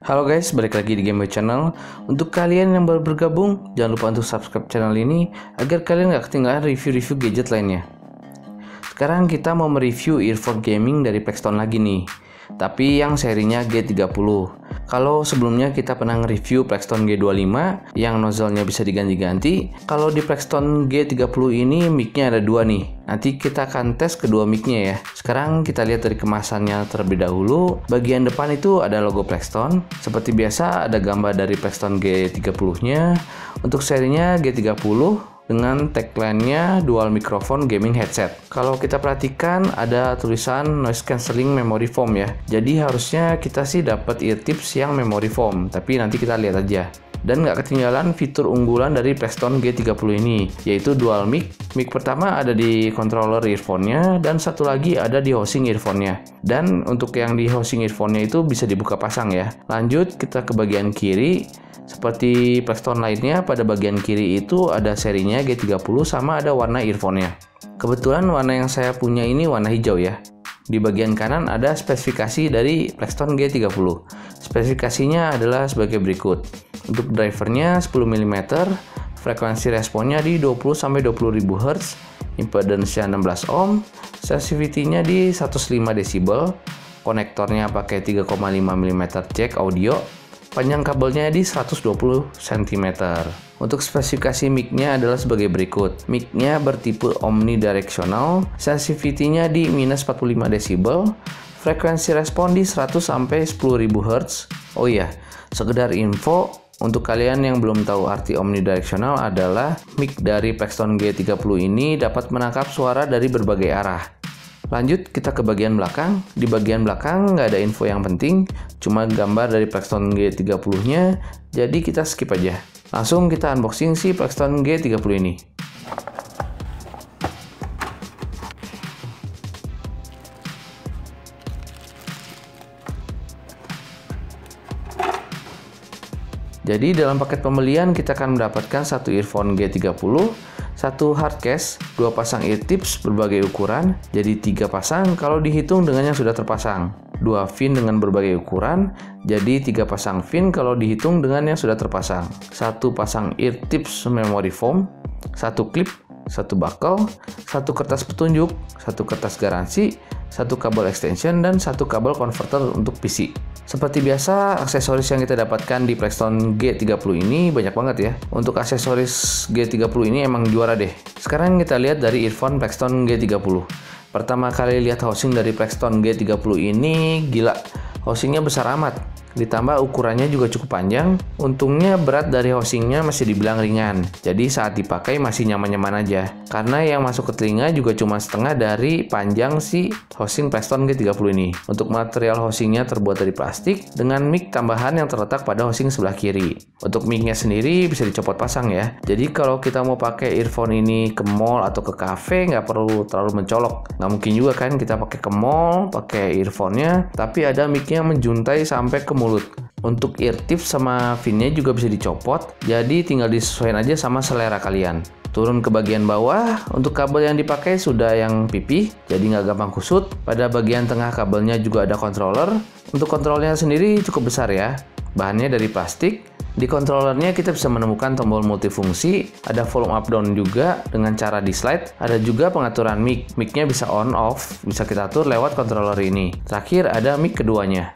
Halo guys, balik lagi di Gameboy Channel. Untuk kalian yang baru bergabung, jangan lupa untuk subscribe channel ini agar kalian gak ketinggalan review-review gadget lainnya. Sekarang kita mau mereview earphone gaming dari Plextone lagi nih, tapi yang serinya G30. Kalau sebelumnya kita pernah nge-review Plextone G25 yang nozzle-nya bisa diganti-ganti, kalau di Plextone G30 ini mic-nya ada dua nih. Nanti kita akan tes kedua mic-nya ya. Sekarang kita lihat dari kemasannya terlebih dahulu. Bagian depan itu ada logo Plextone. Seperti biasa ada gambar dari Plextone G30-nya. Untuk serinya G30 dengan tagline-nya dual microphone gaming headset. Kalau kita perhatikan ada tulisan noise cancelling memory foam ya. Jadi harusnya kita sih dapat ear tips yang memory foam, tapi nanti kita lihat aja. Dan nggak ketinggalan fitur unggulan dari Plextone G30 ini, yaitu dual mic. Mic pertama ada di controller earphone-nya dan satu lagi ada di housing earphone-nya. Dan untuk yang di housing earphone-nya itu bisa dibuka pasang ya. Lanjut kita ke bagian kiri. Seperti Plextone lainnya, pada bagian kiri itu ada serinya G30 sama ada warna earphone-nya. Kebetulan warna yang saya punya ini warna hijau ya. Di bagian kanan ada spesifikasi dari Plextone G30. Spesifikasinya adalah sebagai berikut. Untuk drivernya 10 mm, frekuensi responnya di 20-20.000 Hz, impedance-nya 16 ohm, sensitivity-nya di 105 dB, konektornya pakai 3,5 mm jack audio, panjang kabelnya di 120 cm. Untuk spesifikasi mic-nya adalah sebagai berikut. Mic-nya bertipe omnidirectional, sensitivity-nya di minus 45 dB, frekuensi respon di 100-10.000 Hz. Oh iya, sekedar info, untuk kalian yang belum tahu arti omnidirectional adalah mic dari Plextone G30 ini dapat menangkap suara dari berbagai arah. Lanjut kita ke bagian belakang. Di bagian belakang nggak ada info yang penting, cuma gambar dari Plextone G30-nya, jadi kita skip aja. Langsung kita unboxing si Plextone G30 ini. Jadi dalam paket pembelian kita akan mendapatkan satu earphone G30, satu hard case, dua pasang ear tips berbagai ukuran, jadi 3 pasang kalau dihitung dengan yang sudah terpasang. Dua fin dengan berbagai ukuran, jadi 3 pasang fin kalau dihitung dengan yang sudah terpasang. Satu pasang ear tips memory foam, satu klip, satu buckle, satu kertas petunjuk, satu kertas garansi, satu kabel extension, dan satu kabel converter untuk PC. Seperti biasa, aksesoris yang kita dapatkan di Plextone G30 ini banyak banget ya. Untuk aksesoris G30 ini emang juara deh. Sekarang kita lihat dari earphone Plextone G30. Pertama kali lihat housing dari Plextone G30 ini, gila. Housingnya besar amat. Ditambah ukurannya juga cukup panjang. Untungnya berat dari housingnya masih dibilang ringan. Jadi saat dipakai masih nyaman-nyaman aja. Karena yang masuk ke telinga juga cuma setengah dari panjang si housing Plextone G30 ini. Untuk material housingnya terbuat dari plastik dengan mic tambahan yang terletak pada housing sebelah kiri. Untuk mic-nya sendiri bisa dicopot pasang ya. Jadi kalau kita mau pakai earphone ini ke mall atau ke cafe nggak perlu terlalu mencolok. Nggak mungkin juga kan kita pakai ke mall, pakai earphone-nya, tapi ada mic-nya menjuntai sampai ke mulut. Untuk ear tips sama fin-nya juga bisa dicopot, jadi tinggal disesuaikan aja sama selera kalian. Turun ke bagian bawah, untuk kabel yang dipakai sudah yang pipih, jadi nggak gampang kusut. Pada bagian tengah kabelnya juga ada controller. Untuk kontrolnya sendiri cukup besar ya, bahannya dari plastik. Di controllernya kita bisa menemukan tombol multifungsi, ada volume up down juga dengan cara di slide, ada juga pengaturan mic. Mic-nya bisa on off, bisa kita atur lewat controller ini. Terakhir ada mic keduanya.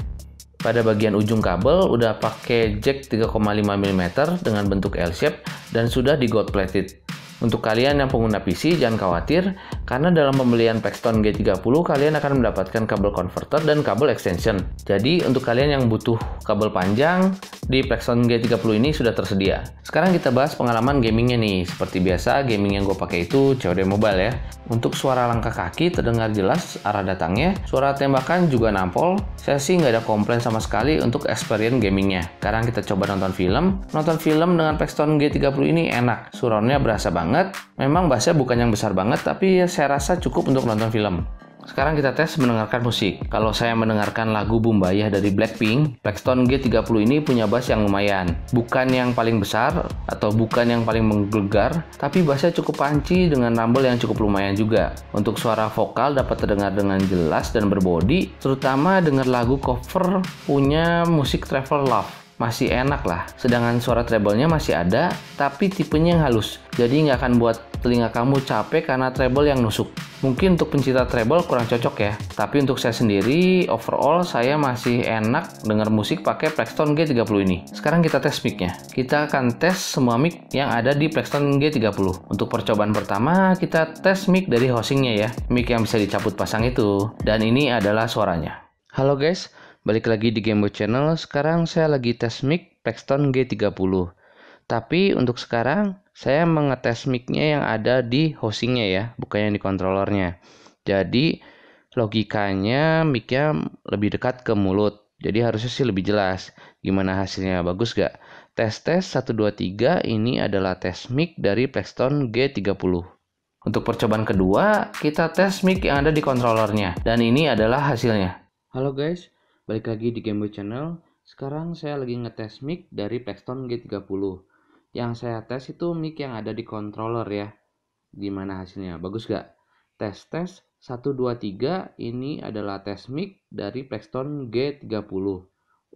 Pada bagian ujung kabel udah pakai jack 3,5 mm dengan bentuk L-shape dan sudah di gold plated. Untuk kalian yang pengguna PC jangan khawatir, karena dalam pembelian Plextone G30 kalian akan mendapatkan kabel converter dan kabel extension. Jadi untuk kalian yang butuh kabel panjang, di Plextone G30 ini sudah tersedia. Sekarang kita bahas pengalaman gamingnya nih. Seperti biasa, gaming yang gue pakai itu COD Mobile ya. Untuk suara langkah kaki terdengar jelas arah datangnya, suara tembakan juga nampol. Saya sih nggak ada komplain sama sekali untuk experience gamingnya. Sekarang kita coba nonton film. Nonton film dengan Plextone G30 ini enak, surroundnya berasa banget. Memang bassnya bukan yang besar banget, tapi ya saya rasa cukup untuk nonton film. Sekarang kita tes mendengarkan musik. Kalau saya mendengarkan lagu Bumbayah dari Blackpink, Blackstone G30 ini punya bass yang lumayan. Bukan yang paling besar atau bukan yang paling menggelegar, tapi bassnya cukup panci dengan rumble yang cukup lumayan juga. Untuk suara vokal dapat terdengar dengan jelas dan berbodi, terutama dengar lagu cover punya musik Travel Love. Masih enak lah, sedangkan suara treble-nya masih ada, tapi tipenya yang halus, jadi nggak akan buat telinga kamu capek karena treble yang nusuk. Mungkin untuk pencinta treble kurang cocok ya, tapi untuk saya sendiri, overall saya masih enak denger musik pakai Blackstone G30 ini. Sekarang kita tes mic-nya. Kita akan tes semua mic yang ada di Blackstone G30. Untuk percobaan pertama, kita tes mic dari housing-nya ya, mic yang bisa dicabut pasang itu. Dan ini adalah suaranya. Halo guys, balik lagi di Gameboy Channel. Sekarang saya lagi tes mic Blackstone G30. Tapi untuk sekarang saya mengetes mic-nya yang ada di housing-nya ya, bukan yang di controllernya. Jadi logikanya mic-nya lebih dekat ke mulut. Jadi harusnya sih lebih jelas. Gimana hasilnya? Bagus gak? Tes 1, 2, 3 ini adalah tes mic dari Blackstone G30. Untuk percobaan kedua, kita tes mic yang ada di controllernya. Dan ini adalah hasilnya. Halo guys, balik lagi di Gameboy Channel. Sekarang saya lagi ngetes mic dari Blackstone G30. Yang saya tes itu mic yang ada di controller ya. Gimana hasilnya? Bagus gak? Tes 1, 2, 3 ini adalah tes mic dari Blackstone G30.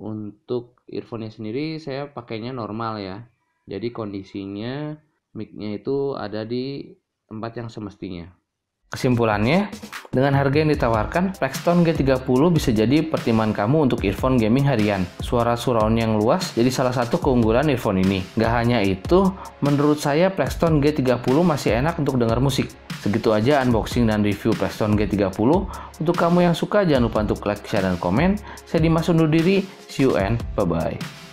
Untuk earphone-nya sendiri saya pakainya normal ya. Jadi kondisinya mic-nya itu ada di tempat yang semestinya. Kesimpulannya, dengan harga yang ditawarkan, Blackstone G30 bisa jadi pertimbangan kamu untuk earphone gaming harian. Suara surround yang luas jadi salah satu keunggulan earphone ini. Gak hanya itu, menurut saya Blackstone G30 masih enak untuk dengar musik. Segitu aja unboxing dan review Blackstone G30. Untuk kamu yang suka, jangan lupa untuk like, share, dan komen. Saya Dimas undur diri. See you and bye-bye.